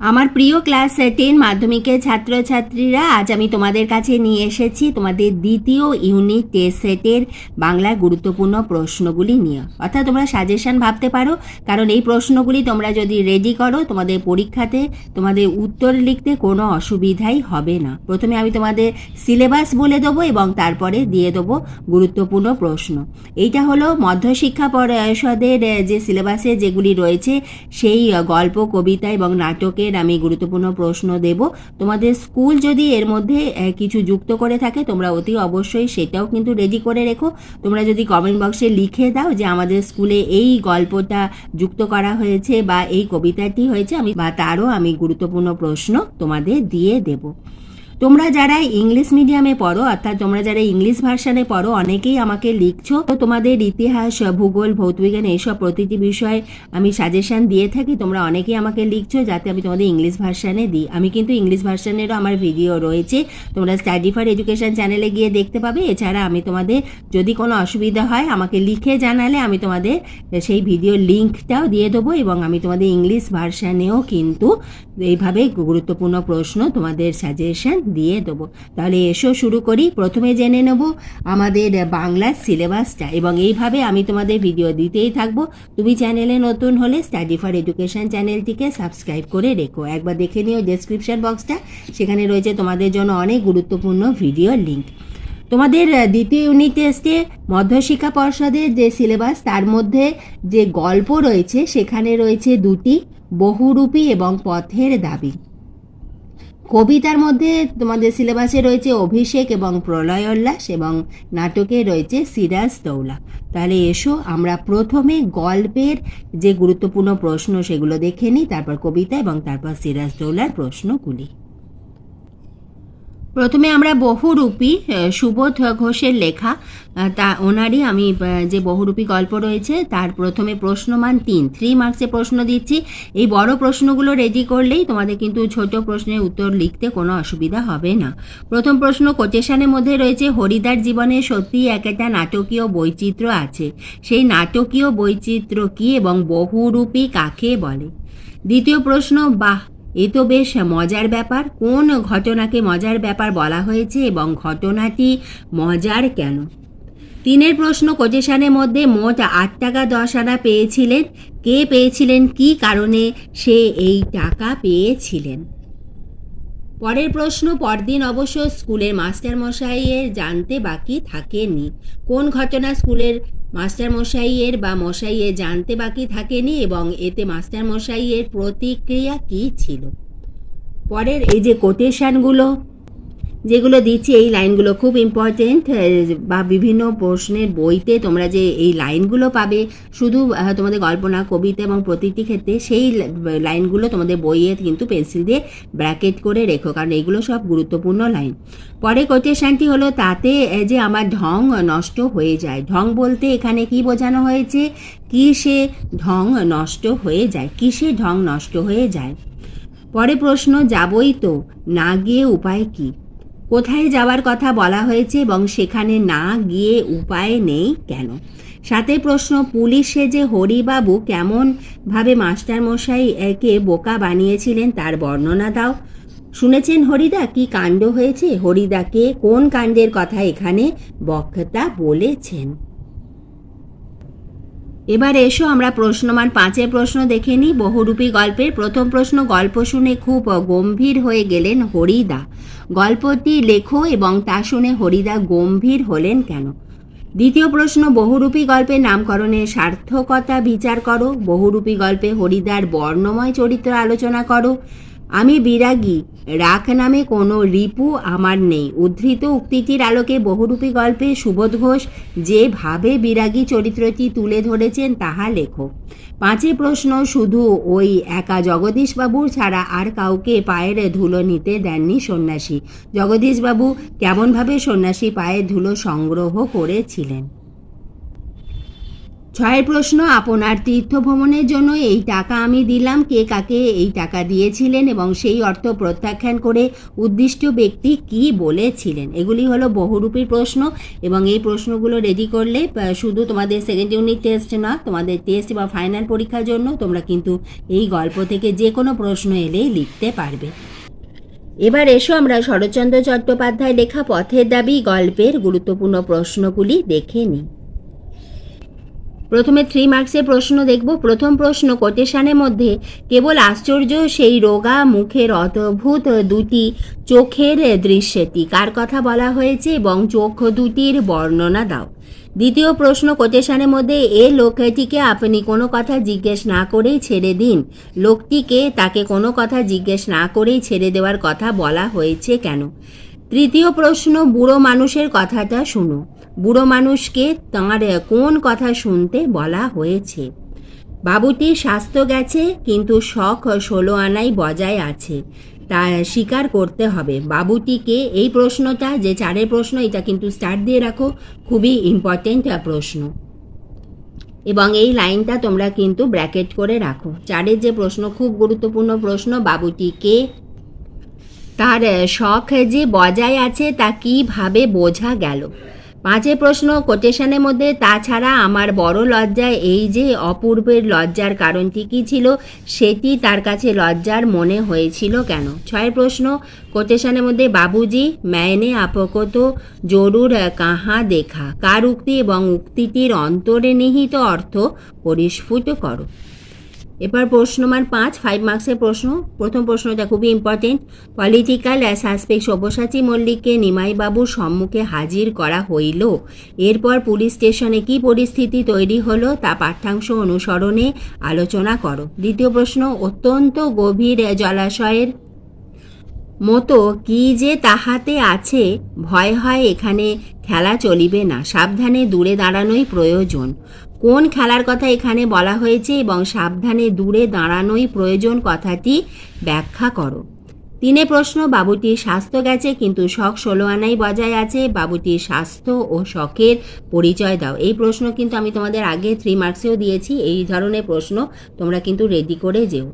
আমার প্রিয় ক্লাস 10 মাধ্যমিকের ছাত্রছাত্রীরা, আজ আমি তোমাদের কাছে নিয়ে এসেছি তোমাদের দ্বিতীয় ইউনিট টেস্ট সেটের বাংলার গুরুত্বপূর্ণ প্রশ্নগুলি নিয়ে। অর্থাৎ তোমরা সাজেশন ভাবতে পারো, কারণ এই প্রশ্নগুলি তোমরা যদি রেডি করো তোমাদের পরীক্ষাতে তোমাদের উত্তর লিখতে কোনো অসুবিধাই হবে না। প্রথমে আমি তোমাদের সিলেবাস বলে দেবো এবং তারপরে দিয়ে দেবো গুরুত্বপূর্ণ প্রশ্ন। এইটা হলো মধ্যশিক্ষা পর্ষদের যে সিলেবাসে যেগুলি রয়েছে সেই গল্প, কবিতা এবং নাটকের আমি গুরুত্বপূর্ণ প্রশ্ন দেব। তোমাদের স্কুল যদি এর মধ্যে কিছু যুক্ত করে থাকে তোমরা অতি অবশ্যই সেটাও কিন্তু রেডি করে রেখো। তোমরা যদি কমেন্ট বক্সে লিখে দাও যে আমাদের স্কুলে এই গল্পটা যুক্ত করা হয়েছে বা এই কবিতাটি হয়েছে, তারও আমি গুরুত্বপূর্ণ প্রশ্ন তোমাদের দিয়ে দেব। তোমরা যারা ইংলিশ মিডিয়ামে পড়ো, অর্থাৎ তোমরা যারা ইংলিশ ভার্সানে পড়ো, অনেকেই আমাকে লিখছো তোমাদের ইতিহাস, ভূগোল, ভৌতবিজ্ঞান এইসব প্রতিটি বিষয়ে আমি সাজেশন দিয়ে থাকি। তোমরা অনেকেই আমাকে লিখছো যাতে আমি তোমাদের ইংলিশ ভার্সানে দিই। আমি কিন্তু ইংলিশ ভার্সানেরও আমার ভিডিও রয়েছে, তোমরা স্টাডি ফর এডুকেশন চ্যানেলে গিয়ে দেখতে পাবে। এছাড়া আমি তোমাদের যদি কোনো অসুবিধা হয় আমাকে লিখে জানালে আমি তোমাদের সেই ভিডিও লিঙ্কটাও দিয়ে দেবো এবং আমি তোমাদের ইংলিশ ভার্সানেও কিন্তু এইভাবে গুরুত্বপূর্ণ প্রশ্ন তোমাদের সাজেশন দিয়ে দেবো। তাহলে এসো শুরু করি। প্রথমে জেনে নেব আমাদের বাংলার সিলেবাসটা এবং এইভাবে আমি তোমাদের ভিডিও দিতেই থাকবো। তুমি চ্যানেলে নতুন হলে স্টাডি ফর এডুকেশন চ্যানেলটিকে সাবস্ক্রাইব করে রেখো। একবার দেখে নিও ডেসক্রিপশন বক্সটা, সেখানে রয়েছে তোমাদের জন্য অনেক গুরুত্বপূর্ণ ভিডিও লিঙ্ক। তোমাদের দ্বিতীয় ইউনিট টেস্টে মধ্যশিক্ষা পর্ষদের যে সিলেবাস তার মধ্যে যে গল্প রয়েছে সেখানে রয়েছে দুটি, বহুরূপী এবং পথের দাবি। কবিতার মধ্যে তোমাদের সিলেবাসে রয়েছে অভিষেক এবং প্রলয়োল্লাস এবং নাটকে রয়েছে সিরাজ দৌলা। তাহলে এসো আমরা প্রথমে গল্পের যে গুরুত্বপূর্ণ প্রশ্ন সেগুলো দেখে নিই, তারপর কবিতা এবং তারপর সিরাজ দৌলার প্রশ্নগুলি। প্রথমে আমরা বহুরূপী, সুবোধ ঘোষের লেখা, ওনারই আমি যে বহুরূপী গল্প রয়েছে তার প্রথমে প্রশ্নমান 3 মার্কসে প্রশ্ন দিচ্ছি। এই বড় প্রশ্নগুলো রেডি করলেই তোমাদের কিন্তু ছোট প্রশ্নের উত্তর লিখতে কোনো অসুবিধা হবে না। প্রথম প্রশ্ন, কোটেশনের মধ্যে রয়েছে হরিদার জীবনে সত্যি একটা নাটকীয় বৈচিত্র্য আছে, সেই নাটকীয় বৈচিত্র্য কী এবং বহুরূপী কাকে বলে? দ্বিতীয় প্রশ্ন, বাহ, এ তো বেশ মজার ব্যাপার, কোন ঘটনাকে মজার ব্যাপার বলা হয়েছে এবং ঘটনাটি মজার কেন? 3 প্রশ্ন, কোটেশনের মধ্যে মোট 8 টাকা 10 আনা পেয়েছিলেন, কে পেয়েছিলেন, কী কারণে সে এই টাকা পেয়েছিলেন? পরের প্রশ্ন, পরদিন অবশ্য স্কুলের মাস্টারমশাইয়ের জানতে বাকি থাকেনি, কোন ঘটনা স্কুলের মাস্টারমশাইয়ের বা মশাইয়ের জানতে বাকি থাকেনি এবং এতে মাস্টারমশাইয়ের প্রতিক্রিয়া কী ছিল? পরের এই যে কোটেশনগুলো যেগুলো দিচ্ছি এই লাইনগুলো খুব ইম্পর্টেন্ট, বা বিভিন্ন প্রশ্নের বইতে তোমরা যে এই লাইনগুলো পাবে, শুধু তোমাদের গল্প না, কবিতা এবং প্রতিটি ক্ষেত্রে সেই লাইনগুলো তোমাদের বইয়ে কিন্তু পেন্সিল দিয়ে ব্র্যাকেট করে রেখো, কারণ এইগুলো সব গুরুত্বপূর্ণ লাইন। পরে কোটেশনটি হলো, তাতে যে আমার ঢং নষ্ট হয়ে যায়। ঢং বলতে এখানে কি বোঝানো হয়েছে? কিসে ঢং নষ্ট হয়ে যায়, কিসে ঢং নষ্ট হয়ে যায়? পরে প্রশ্ন, যাবই তো, না গিয়ে উপায় কি? কোথায় যাওয়ার কথা বলা হয়েছে এবং সেখানে না গিয়ে উপায় নেই কেন? 7 প্রশ্ন, পুলিশ সেজে হরিবাবু কেমনভাবে মাস্টারমশাইকে বোকা বানিয়েছিলেন তার বর্ণনা দাও। শুনেছেন হরিদা, কি কাণ্ড হয়েছে? হরিদাকে কোন কাণ্ডের কথা এখানে বক্তা বলেছেন? এবার এসো আমরা প্রশ্নমান 5 প্রশ্ন দেখে নিই বহুরূপী গল্পের। প্রথম প্রশ্ন, গল্প শুনে খুব গম্ভীর হয়ে গেলেন হরিদা, গল্পটি লেখো এবং তা শুনে হরিদা গম্ভীর হলেন কেন? দ্বিতীয় প্রশ্ন, বহুরূপী গল্পের নামকরণের সার্থকতা বিচার করো, বহুরূপী গল্পে হরিদার বর্ণময় চরিত্র আলোচনা করো। আমি বিরাগী, রাখ নামে কোনো রিপু আমার নেই, উদ্ধৃত উক্তিটির আলোকে বহুরূপী গল্পে সুবোধ ঘোষ যেভাবে বিরাগী চরিত্রটি তুলে ধরেছেন তাহা লেখো। 5 প্রশ্ন, শুধু ওই একা জগদীশবাবু ছাড়া আর কাউকে পায়ের ধুলো নিতে দেননি সন্ন্যাসী, জগদীশবাবু কেমনভাবে সন্ন্যাসী পায়ের ধুলো সংগ্রহ করেছিলেন? ছয়ের প্রশ্ন, আপনার তীর্থ ভ্রমণের জন্য এই টাকা আমি দিলাম, কে কাকে এই টাকা দিয়েছিলেন এবং সেই অর্থ প্রত্যাখ্যান করে উদ্দিষ্ট ব্যক্তি কি বলেছিলেন। এগুলি হলো বহুরূপী প্রশ্ন এবং এই প্রশ্নগুলো রেডি করলে শুধু তোমাদের সেকেন্ড ইউনিট টেস্ট না, তোমাদের টেস্ট বা ফাইনাল পরীক্ষার জন্য তোমরা কিন্তু এই গল্প থেকে যে কোনো প্রশ্ন এলেই লিখতে পারবে। এবার এসো আমরা শরৎচন্দ্র চট্টোপাধ্যায় লেখা পথের দাবি গল্পের গুরুত্বপূর্ণ প্রশ্নগুলি দেখে নিই। প্রথমে 3 মার্কসের প্রশ্ন দেখব। প্রথম প্রশ্ন, কোটেশনের মধ্যে কেবল আশ্চর্য সেই রোগা মুখের অদ্ভুত দুটি চোখের দৃশ্যটি কার কথা বলা হয়েছে এবং চোখ দুটির বর্ণনা দাও। দ্বিতীয় প্রশ্ন, কোটেশনের মধ্যে এ লোকটিকে আপনি কোনো কথা জিজ্ঞেস না করেই ছেড়ে দিন, লোকটিকে তাকে কোনো কথা জিজ্ঞেস না করেই ছেড়ে দেওয়ার কথা বলা হয়েছে কেন। তৃতীয় প্রশ্ন, বুড়ো মানুষের কথাটা শুনো, বুড়ো মানুষকে তাঁর কোন কথা শুনতে বলা হয়েছে। বাবুটির স্বাস্থ্য গেছে কিন্তু শখ 16 আনাই বজায় আছে, তা স্বীকার করতে হবে। বাবুটিকে, এই প্রশ্নটা যে 4-এর প্রশ্ন, এটা কিন্তু স্টার্ট দিয়ে রাখো, খুবই ইম্পর্টেন্ট প্রশ্ন এবং এই লাইনটা তোমরা কিন্তু ব্র্যাকেট করে রাখো। 4-এর যে প্রশ্ন খুব গুরুত্বপূর্ণ প্রশ্ন, বাবুটিকে তার শখ যে বজায় আছে তা কিভাবে বোঝা গেল। 5-এর প্রশ্ন, কোটেশনের মধ্যে তাছাড়া আমার বড় লজ্জা এই যে অপূর্বের লজ্জার কারণটি কী ছিল, সেটি তার কাছে লজ্জার মনে হয়েছিল কেন। 6-এর প্রশ্ন, কোটেশনের মধ্যে বাবুজি मैंने आपको तो জরুর কাহা দেখা, কার উক্তি এবং উক্তিটির অন্তরে নিহিত অর্থ পরিস্ফুট করো। এবার প্রশ্ন নম্বর 5 মার্কসের প্রশ্ন। প্রথম প্রশ্নটা খুবই ইম্পর্টেন্ট। পলিটিক্যাল সাসপেক্ট সব্যসাচী মল্লিককে নিমাইবাবুর সম্মুখে হাজির করা হইল, এরপর পুলিশ স্টেশনে কী পরিস্থিতি তৈরি হলো তা পাঠ্যাংশ অনুসরণে আলোচনা করো। দ্বিতীয় প্রশ্ন, অত্যন্ত গভীর জলাশয়ের মতো কি যে তাহাতে আছে, ভয় হয় এখানে খেলা চলিবে না, সাবধানে দূরে দাঁড়ানোই প্রয়োজন। কোন খেলার কথা এখানে বলা হয়েছে এবং সাবধানে দূরে দাঁড়ানোই প্রয়োজন কথাটি ব্যাখ্যা করো। 3 প্রশ্ন, বাবুটির স্বাস্থ্য গেছে কিন্তু শখ 16 আনাই বজায় আছে, বাবুটির স্বাস্থ্য ও শখের পরিচয় দাও। এই প্রশ্ন কিন্তু আমি তোমাদের আগে 3 মার্কসেও দিয়েছি। এই ধরনের প্রশ্ন তোমরা কিন্তু রেডি করে যেও।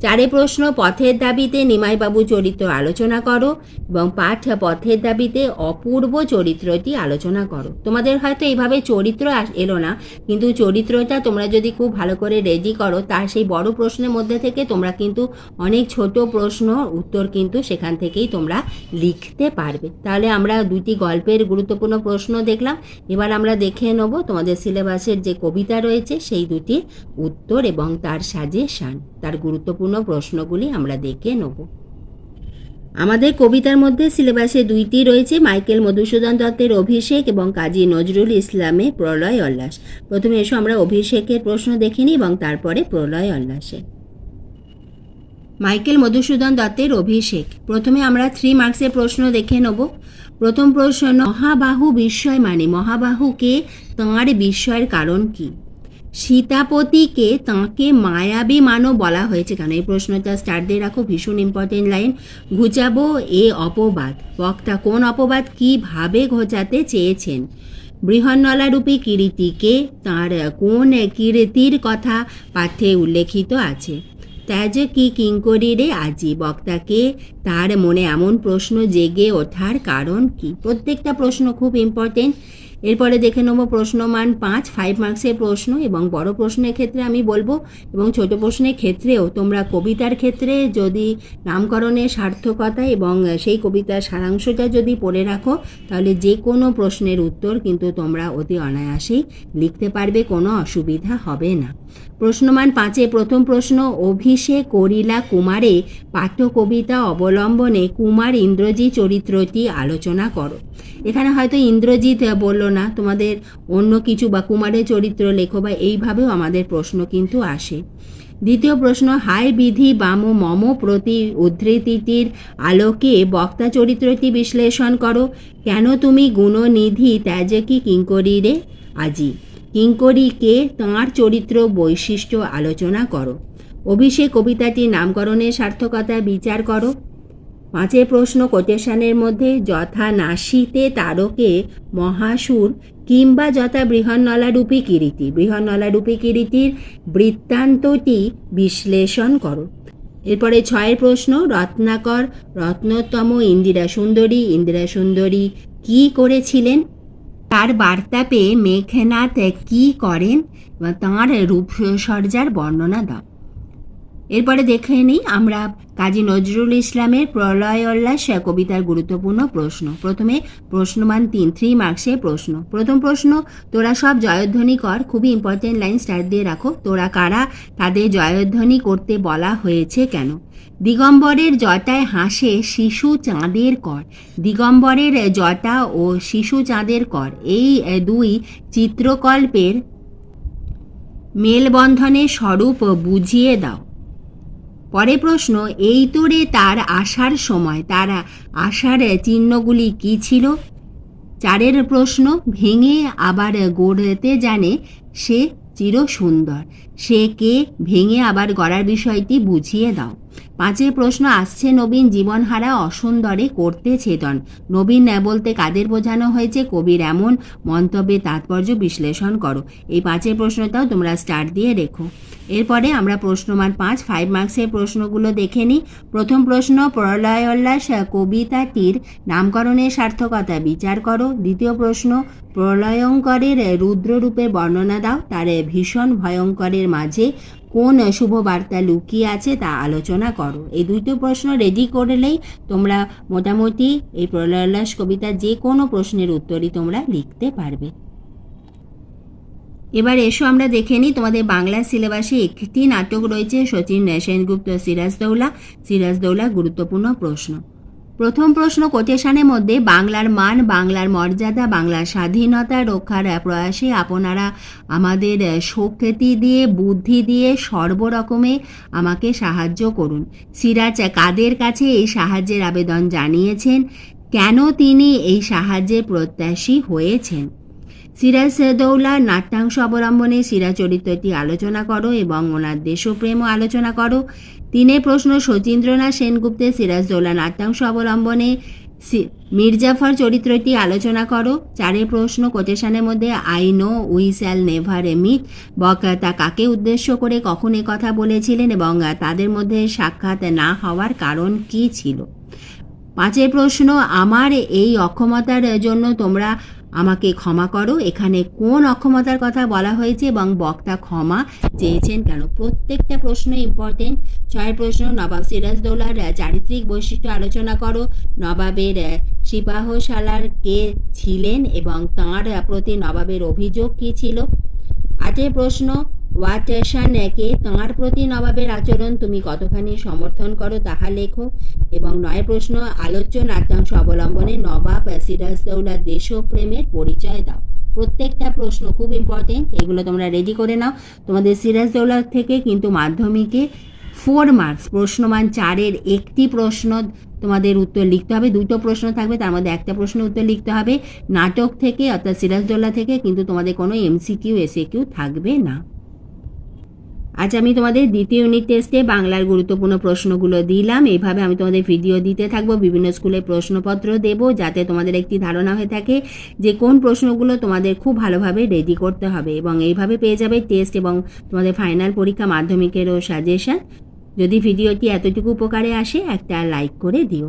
4 প্রশ্ন, পথের দাবিতে নিমাইবাবু চরিত্র আলোচনা করো এবং পাঠ পথের দাবিতে অপূর্ব চরিত্রটি আলোচনা করো। তোমাদের হয়তো এইভাবে চরিত্র এলো না, কিন্তু চরিত্রটা তোমরা যদি খুব ভালো করে রেডি করো, তার সেই বড় প্রশ্নের মধ্যে থেকে তোমরা কিন্তু অনেক ছোট প্রশ্ন উত্তর কিন্তু সেখান থেকেই তোমরা লিখতে পারবে। তাহলে আমরা 2টি গল্পের গুরুত্বপূর্ণ প্রশ্ন দেখলাম। এবার আমরা দেখে নেব তোমাদের সিলেবাসের যে কবিতা রয়েছে সেই 2টির উত্তর এবং তার সাজেশন, তার গুরুত্বপূর্ণ প্রশ্নগুলি আমরা দেখে নেব। আমাদের কবিতার মধ্যে সিলেবাসে 2টি রয়েছে, মাইকেল মধুসূদন দত্তের অভিষেক এবং কাজী নজরুল ইসলামের প্রলয় উল্লাস। প্রথমে এসো আমরা অভিষেকের প্রশ্ন দেখে নিই এবং তারপরে প্রলয় উল্লাসে। মাইকেল মধুসূদন দত্তের অভিষেক। প্রথমে আমরা 3 মার্কসের প্রশ্ন দেখে নেব। প্রথম প্রশ্ন, মহাবাহু বিস্ময় মানে, মহাবাহুকে তাঁর বিস্ময়ের কারণ কি। সীতাপতিকে তাঁকে মায়াবী মানব বলা হয়েছে কেন। এই প্রশ্নটা স্টার্ট দিয়ে রাখো, ভীষণ ইম্পর্টেন্ট লাইন। ঘুচাবো এ অপবাদ, বক্তা কোন অপবাদ কিভাবে ঘোচাতে চেয়েছেন। বৃহন্নলারূপী কিরীটিকে তাঁর কোন কীর্তির কথা পাঠ্যে উল্লেখিত আছে। ত্যাজ কি কিঙ্করি রে আজি, বক্তাকে তার মনে এমন প্রশ্ন জেগে ওঠার কারণ কি। প্রত্যেকটা প্রশ্ন খুব ইম্পর্টেন্ট। এরপরে দেখে নেব প্রশ্নমান 5 মার্কসের প্রশ্ন এবং বড় প্রশ্নের ক্ষেত্রে আমি বলবো এবং ছোট প্রশ্নের ক্ষেত্রেও তোমরা কবিতার ক্ষেত্রে যদি নামকরণের সার্থকতা এবং সেই কবিতার সারাংশটা যদি পড়ে রাখো, তাহলে যে কোনো প্রশ্নের উত্তর কিন্তু তোমরা অতি অনায়াসেই লিখতে পারবে, কোনো অসুবিধা হবে না। প্রশ্নমান 5 প্রথম প্রশ্ন, অভিষেক করিলা কুমারে পাঠ্য কবিতা অবলম্বনে কুমার ইন্দ্রজিৎ চরিত্রটি আলোচনা করো। এখানে হয়তো ইন্দ্রজিৎ বললো না, তোমাদের অন্য কিছু বা কুমারের চরিত্র লেখো, বা এইভাবেও আমাদের প্রশ্ন কিন্তু আসে। দ্বিতীয় প্রশ্ন, হায় বিধি বাম মম প্রতি উদ্ধৃতিটির আলোকে বক্তা চরিত্রটি বিশ্লেষণ করো। কেন তুমি গুণনিধি ত্যাজ কি কিঙ্করি রে আজি, কিঙ্করীকে তাঁর চরিত্র বৈশিষ্ট্য আলোচনা করো। অভিষেক কবিতাটির নামকরণের সার্থকতা বিচার করো। পাঁচের প্রশ্ন কোটেশনের মধ্যে যথা নাসিতে তারকে মহাসুর কিংবা যথা বৃহন্নলারূপী কিরীটি, বৃহন্নলারূপী কিরীটির বৃত্তান্তটি বিশ্লেষণ করো। এরপরে ছয়ের প্রশ্ন রত্নাকর রত্নোত্তম ইন্দিরা সুন্দরী কি করেছিলেন, তার বার্তা পেয়ে মেঘনাথ কি করেন এবং তাঁর রূপসজ্জার বর্ণনা দাও। এরপরে দেখে নিই আমরা কাজী নজরুল ইসলামের প্রলয়োল্লাস কবিতার গুরুত্বপূর্ণ প্রশ্ন। প্রথমে প্রশ্নমান 3 মার্কসের প্রশ্ন। প্রথম প্রশ্ন, তোরা সব জয়ধ্বনি কর। খুবই ইম্পর্টেন্ট লাইন, স্টার দিয়ে রাখো। তোরা কারা, তাদের জয়ধ্বনি করতে বলা হয়েছে কেন? দিগম্বরের জটায় হাসে শিশু চাঁদের কর। দিগম্বরের জটা ও শিশু চাঁদের কর, এই দুই চিত্রকল্পের মেলবন্ধনের স্বরূপ বুঝিয়ে দাও। পরে প্রশ্ন, এই তোরে তার আসার সময় তার আসার চিহ্নগুলি কি ছিল? চারের প্রশ্ন, ভেঙে আবার গড়তে জানে সে চির সুন্দর, সে কে, ভেঙে আবার গড়ার বিষয়টি বুঝিয়ে দাও। পাঁচের প্রশ্ন, আসছে নবীন জীবনহারা অসুন্দরে করতে ছেদন। নবীন বলতে কাদের বোঝানো হয়েছে? কবির এমন মন্তব্যের তাৎপর্য বিশ্লেষণ করো। এই পাঁচের প্রশ্নটাও তোমরা স্টার দিয়ে রেখো। এরপরে আমরা প্রশ্নমান 5 মার্কসের প্রশ্নগুলো দেখে নিই। প্রথম প্রশ্ন, প্রলয়োল্লাস কবিতাটির নামকরণের সার্থকতা বিচার করো। দ্বিতীয় প্রশ্ন, প্রলয়ঙ্করের রুদ্ররূপের বর্ণনা দাও। তার ভীষণ ভয়ঙ্করের মাঝে কোন শুভ বার্তা লুকিয়ে আছে তা আলোচনা করো। এই দুটো প্রশ্ন রেডি করলেই তোমরা মোটামুটি এই প্রলয়োল্লাস কবিতার যে কোনো প্রশ্নের উত্তরই তোমরা লিখতে পারবে। এবার এসো আমরা দেখে নিই তোমাদের বাংলা সিলেবাসে একটি নাটক রয়েছে শচীন সেনগুপ্ত সিরাজদৌলা গুরুত্বপূর্ণ প্রশ্ন। প্রথম প্রশ্ন, কোটেশনের মধ্যে বাংলার মান, বাংলার মর্যাদা, বাংলার স্বাধীনতা রক্ষার প্রয়াসে আপনারা আমাদের শক্তি দিয়ে বুদ্ধি দিয়ে সর্বরকমে আমাকে সাহায্য করুন। সিরাজ কাদের কাছে এই সাহায্যের আবেদন জানিয়েছেন? কেন তিনি এই সাহায্যের প্রত্যাশী হয়েছেন? সিরাজদৌলার নাট্যাংশ অবলম্বনে সিরাজ চরিত্রটি আলোচনা করো এবং ওনার দেশপ্রেমও আলোচনা করো। 3 প্রশ্ন, শচীন্দ্রনাথ সেনগুপ্তের সিরাজদৌলা নাট্যাংশ অবলম্বনে মির্জাফর চরিত্রটি আলোচনা করো। 4 প্রশ্ন, কোটেশনের মধ্যে I know we shall never meet বক্তা কাকে উদ্দেশ্য করে কখন এ কথা বলেছিলেন এবং তাদের মধ্যে সাক্ষাৎ না হওয়ার কারণ কি ছিল? 5 প্রশ্ন, আমার এই অক্ষমতার জন্য তোমরা আমাকে ক্ষমা করো। এখানে কোন অক্ষমতার কথা বলা হয়েছে এবং বক্তা ক্ষমা চেয়েছেন কেন? প্রত্যেকটা প্রশ্ন ইম্পর্টেন্ট। 6 প্রশ্ন, নবাব সিরাজদৌলার চারিত্রিক বৈশিষ্ট্য আলোচনা করো। নবাবের সিপাহসালার কে ছিলেন এবং তাঁর প্রতি নবাবের অভিযোগ কি ছিল? 8 প্রশ্ন, ওয়াটসনকে তাঁর প্রতি নবাবের আচরণ তুমি কতখানি সমর্থন করো তাহা লেখো। এবং 9 প্রশ্ন, আলোচ্য নাট্যাংশ অবলম্বনে নবাব সিরাজদৌলার দেশপ্রেমের পরিচয় দাও। প্রত্যেকটা প্রশ্ন খুব ইম্পর্টেন্ট, এগুলো তোমরা রেডি করে নাও। তোমাদের সিরাজদৌলার থেকে কিন্তু মাধ্যমিকে 4 মার্কস প্রশ্নমান 4-এর একটি প্রশ্ন তোমাদের উত্তর লিখতে হবে। 2টো প্রশ্ন থাকবে, তার মধ্যে একটা প্রশ্ন উত্তর লিখতে হবে নাটক থেকে অর্থাৎ সিরাজদৌলা থেকে, কিন্তু তোমাদের কোনো এমসিকিউ এসএকিউ থাকবে না। আজ আমি তোমাদের দ্বিতীয় ইউনিট টেস্টে বাংলার গুরুত্বপূর্ণ প্রশ্নগুলো দিলাম। এইভাবে আমি তোমাদের ভিডিও দিতে থাকবো, বিভিন্ন স্কুলে প্রশ্নপত্র দেব, যাতে তোমাদের একটি ধারণা হয়ে থাকে যে কোন প্রশ্নগুলো তোমাদের খুব ভালোভাবে রেডি করতে হবে, এবং এইভাবে পেয়ে যাবে টেস্ট এবং তোমাদের ফাইনাল পরীক্ষা মাধ্যমিকেরও সাজেশন। যদি ভিডিওটি এতটুকু উপকারে আসে একটা লাইক করে দিও।